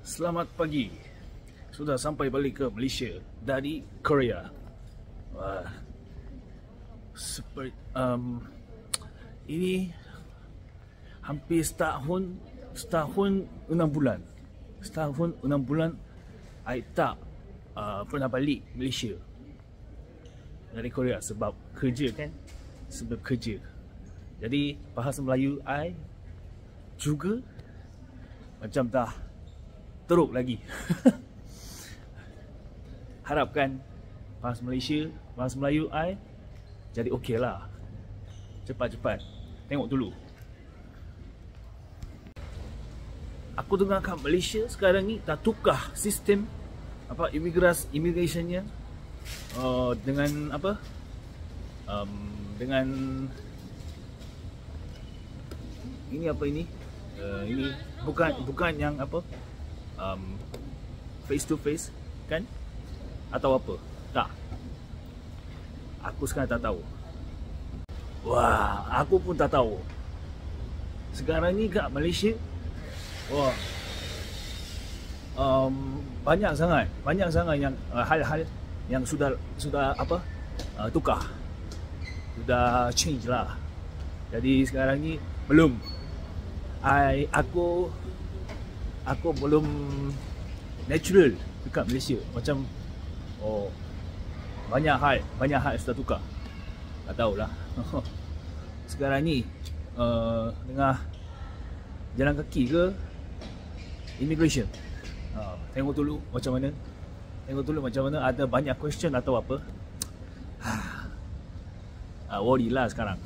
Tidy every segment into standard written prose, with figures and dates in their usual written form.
Selamat pagi. Sudah sampai balik ke Malaysia dari Korea. Wah. Ini hampir setahun 6 bulan. Setahun 6 bulan I tak pernah balik Malaysia dari Korea sebab kerja kan. Sebab kerja. Jadi bahasa Melayu I juga macam dah teruk lagi. Harapkan bahasa Malaysia, bahasa Melayu I jadi okey lah. Cepat-cepat. Tengok dulu. Aku dengar kat Malaysia sekarang ni dah tukar sistem apa immigrationnya dengan apa? Dengan ini apa ini? Ini bukan yang apa? Face to face kan? Atau apa? Tak. Aku sekarang tak tahu. Wah, aku pun tak tahu. Sekarang ni kat Malaysia, wah, banyak sangat yang hal-hal yang sudah apa? Tukar. Sudah change lah. Jadi sekarang ni belum. Aku belum natural dekat Malaysia. Macam banyak hal sudah tukar. Tak tahulah. Sekarang ni tengah jalan kaki ke immigration. Tengok dulu macam mana. Ada banyak question atau apa. Worry lah sekarang.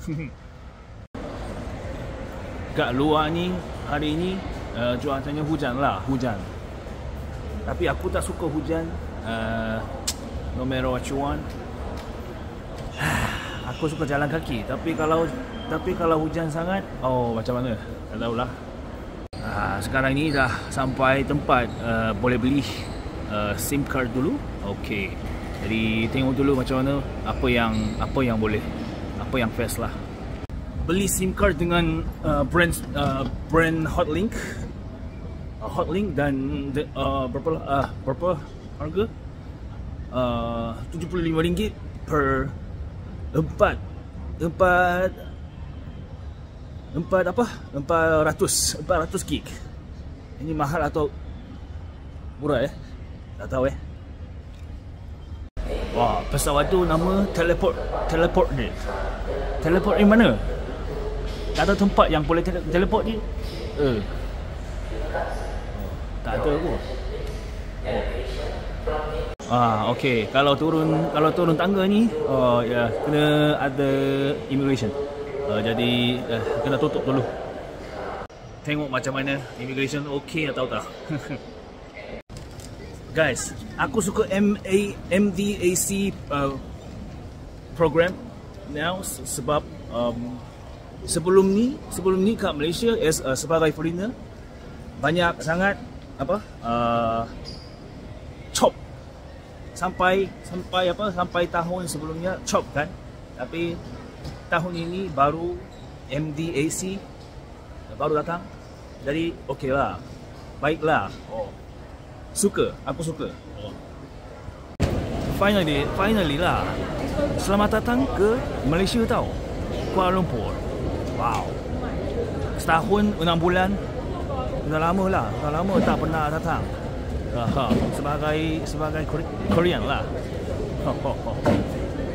Kat luar ni hari ni cuacanya hujan. Tapi aku tak suka hujan. No matter what you want. Aku suka jalan kaki. Tapi kalau hujan sangat, macam mana? Tak tahulah. Sekarang ni dah sampai tempat boleh beli SIM card dulu. Okey. Jadi tengok dulu macam mana apa yang boleh, apa yang best lah. Beli SIM card dengan brand Hotlink. Hotlink dan berapa harga? RM75 per 400 gig. Ini mahal atau murah tak tahu Wah, pesawat tu nama teleport ni. Teleport ni mana? Tak ada tempat yang boleh teleport ni. Tak ada pun. Okey. Kalau turun tangga ni, ya kena ada immigration. Jadi kena tutup dulu. Tengok macam mana immigration okey atau tak. Guys, aku suka MDAC program now sebab sebelum ni kat Malaysia sebagai foreigner banyak sangat apa chop sampai tahun sebelumnya chop kan, tapi tahun ini baru MDAC baru datang, jadi okey lah, baiklah. Aku suka. Finally lah, selamat datang ke Malaysia tau, Kuala Lumpur. Wow, setahun 6 bulan. Dah lama tak pernah datang. Sebagai Korean lah.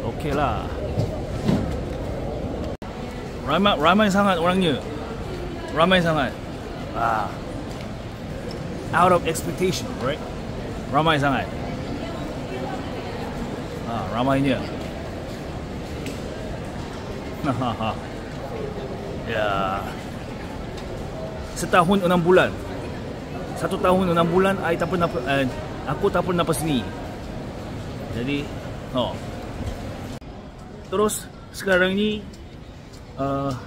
Okey lah. Ramai sangat orangnya. Out of expectation, right? Ramai sangat. Ramainya. Ya. Setahun 6 bulan. 1 tahun 6 bulan aku tak pernah sini. Jadi terus sekarang ni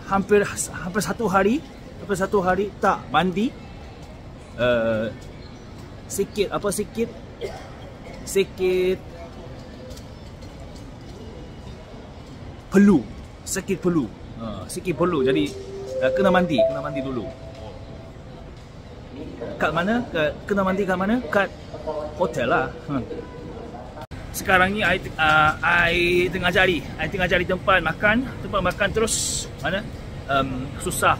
hampir 1 hari tak mandi. Sikit peluh. Jadi kena mandi dulu. Kat mana? Kena mandi kat mana? Kat hotel lah. Sekarang ni I tengah cari tempat makan terus mana? Susah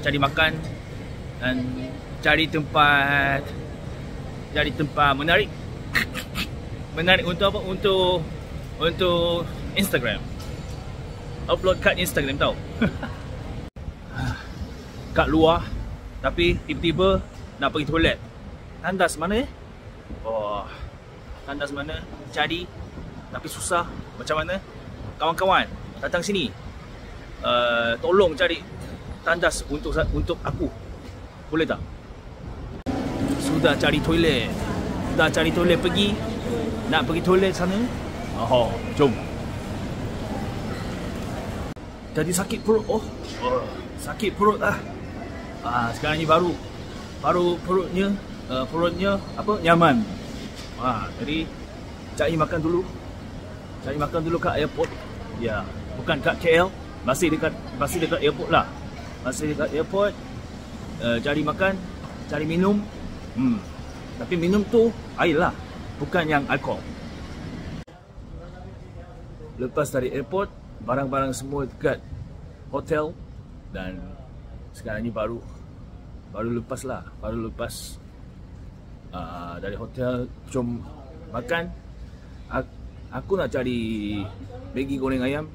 cari makan dan cari tempat menarik untuk apa? Untuk Instagram. Upload kat Instagram tau. Kat luar, tapi tiba-tiba nak pergi toilet. Tandas mana tandas mana? Cari tapi susah. Macam mana? Kawan-kawan datang sini, tolong cari tandas untuk aku. Boleh tak? Sudah cari toilet, nak pergi toilet sana. Jom. Jadi sakit perut. Sakit perut lah. Sekarang ni baru perutnya apa? Nyaman. Jadi cari makan dulu kat airport. Ya, bukan kat KL, masih dekat airport lah. Masih dekat airport. Cari makan, cari minum. Tapi minum tu air lah, bukan yang alkohol. Lepas dari airport, barang-barang semua dekat hotel dan sekarang ni baru lepas dari hotel. Jom makan. Aku nak cari Maggi goreng ayam.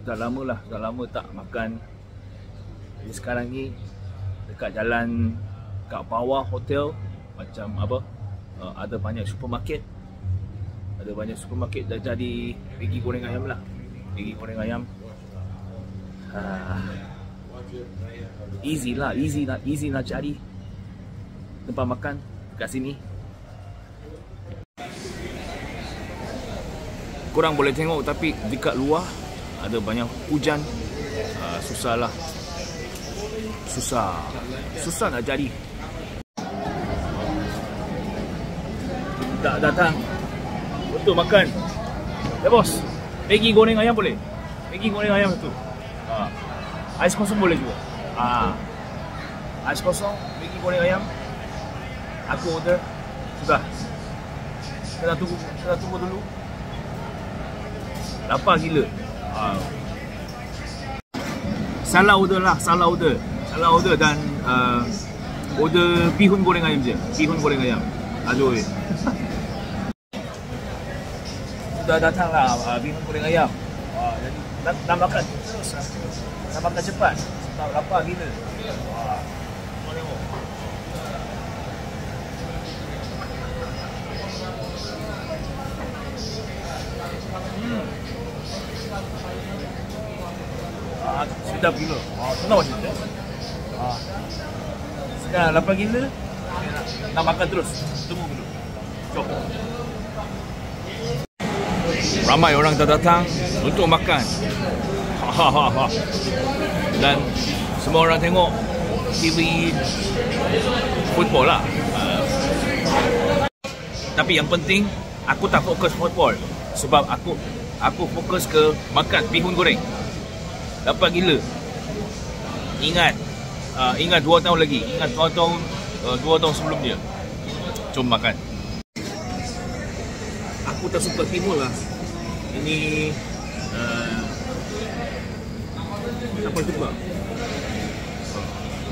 Dah lama tak makan. Jadi sekarang ni dekat jalan kat bawah hotel macam apa, ada banyak supermarket. Dah jadi Maggi goreng ayam lah. Maggi goreng ayam. Easy nak cari tempat makan kat sini. Korang boleh tengok, tapi dekat luar ada banyak hujan. Susah nak cari. Tak datang untuk makan. Ya bos, Maggi goreng ayam boleh? Maggi goreng ayam tu. Ais kosong boleh juga. Ais kosong, Maggi goreng ayam. Aku order. Sudah. Kena tunggu dulu. Lapar gila. Salah order dan order bihun goreng ayam je. Bihun goreng ayam. Aduh. Sudah datang lah bihun goreng ayam. Jadi nak makan terus. Nak makan cepat. Tak lapar gila. Kau tengok. Sedap gila. Senang macam tu. Sekarang lapar gila. Nak makan terus. Tunggu dulu. Jom. Ramai orang dah datang untuk makan. Dan semua orang tengok TV football lah. Tapi yang penting aku tak fokus football, sebab aku fokus ke makan bihun goreng. Dapat gila. Ingat 2 tahun lagi. Ingat 2 tahun sebelum dia. Jom makan. Aku tak suka timun lah. Ini siapa suka?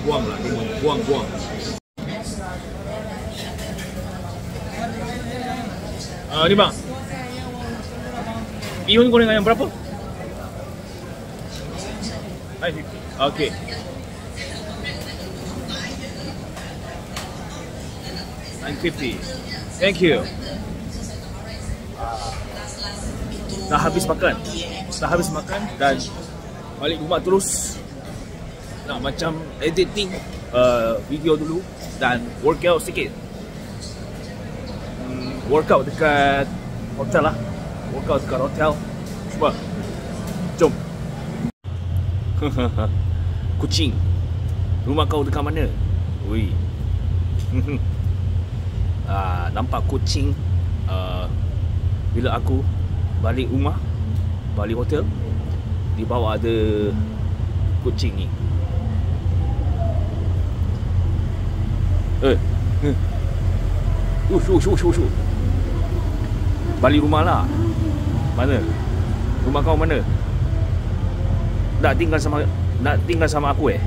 Buang lah timun. Buang. Ni bang, bihun goreng ayam berapa? 950. Okay. $9.50. Thank you. Dah habis makan dan balik rumah terus nak macam editing video dulu dan workout sikit. Workout dekat hotel lah. Cuba. Jom. Kucing. Rumah kau dekat mana? Ui. Nampak kucing. Bila aku balik rumah, balik hotel, di bawah ada kucing ni. Eh. Ush. Balik rumah lah. Mana? Rumah kau mana? Nak tinggal sama aku eh?